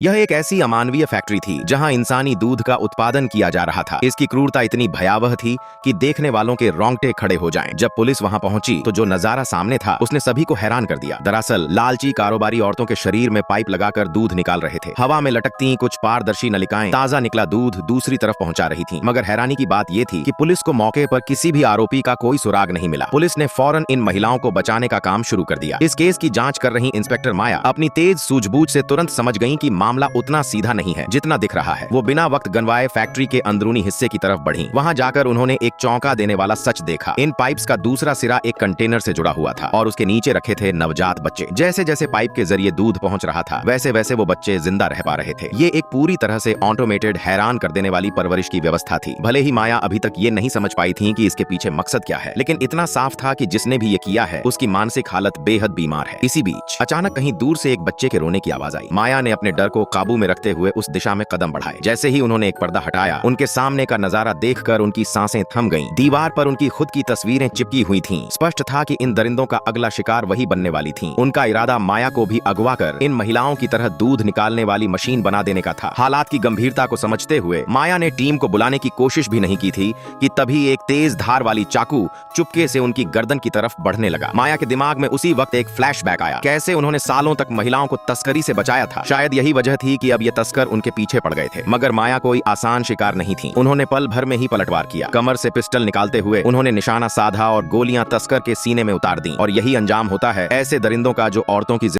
यह एक ऐसी अमानवीय फैक्ट्री थी जहां इंसानी दूध का उत्पादन किया जा रहा था। इसकी क्रूरता इतनी भयावह थी कि देखने वालों के रोंगटे खड़े हो जाएं। जब पुलिस वहां पहुंची तो जो नजारा सामने था उसने सभी को हैरान कर दिया। दरअसल लालची कारोबारी औरतों के शरीर में पाइप लगाकर दूध निकाल रहे थे। हवा में लटकती कुछ पारदर्शी नलिकाएं ताजा निकला दूध दूसरी तरफ पहुंचा रही थी। मगर हैरानी की बात यह थी कि पुलिस को मौके पर किसी भी आरोपी का कोई सुराग नहीं मिला। पुलिस ने फौरन इन महिलाओं को बचाने का काम शुरू कर दिया। इस केस की जांच कर रही इंस्पेक्टर माया अपनी तेज सूझबूझ से तुरंत समझ गईं कि मामला उतना सीधा नहीं है जितना दिख रहा है। वो बिना वक्त गंवाए फैक्ट्री के अंदरूनी हिस्से की तरफ बढ़ी। वहां जाकर उन्होंने एक चौंका देने वाला सच देखा। इन पाइप्स का दूसरा सिरा एक कंटेनर से जुड़ा हुआ था और उसके नीचे रखे थे नवजात बच्चे। जैसे जैसे पाइप के जरिए दूध पहुंच रहा था वैसे वैसे वो बच्चे जिंदा रह पा रहे थे। ये एक पूरी तरह से ऑटोमेटेड हैरान कर देने वाली परवरिश की व्यवस्था थी। भले ही माया अभी तक ये नहीं समझ पाई थी कि इसके पीछे मकसद क्या है, लेकिन इतना साफ था कि जिसने भी ये किया है उसकी मानसिक हालत बेहद बीमार है। इसी बीच अचानक कहीं दूर से एक बच्चे के रोने की आवाज आई। माया ने अपने डर को काबू में रखते हुए उस दिशा में कदम बढ़ाए। जैसे ही उन्होंने एक पर्दा हटाया उनके सामने का नजारा देखकर उनकी सांसें थम गईं। दीवार पर उनकी खुद की तस्वीरें चिपकी हुई थीं। स्पष्ट था कि इन दरिंदों का अगला शिकार वही बनने वाली थी। उनका इरादा माया को भी अगवा कर इन महिलाओं की तरह दूध निकालने वाली मशीन बना देने का था। हालात की गंभीरता को समझते हुए माया ने टीम को बुलाने की कोशिश भी नहीं की थी कि तभी एक तेज धार वाली चाकू चुपके से उनकी गर्दन की तरफ बढ़ने लगा। माया के दिमाग में उसी वक्त एक फ्लैशबैक आया। कैसे उन्होंने सालों तक महिलाओं को तस्करी से बचाया था। शायद यही वजह थी कि अब ये तस्कर उनके पीछे पड़ गए थे। मगर माया कोई आसान शिकार नहीं थी। उन्होंने पल भर में ही पलटवार किया। कमर से पिस्टल निकालते हुए उन्होंने निशाना साधा और गोलियां तस्कर के सीने में उतार दी। और यही अंजाम होता है ऐसे दरिंदों का जो औरतों की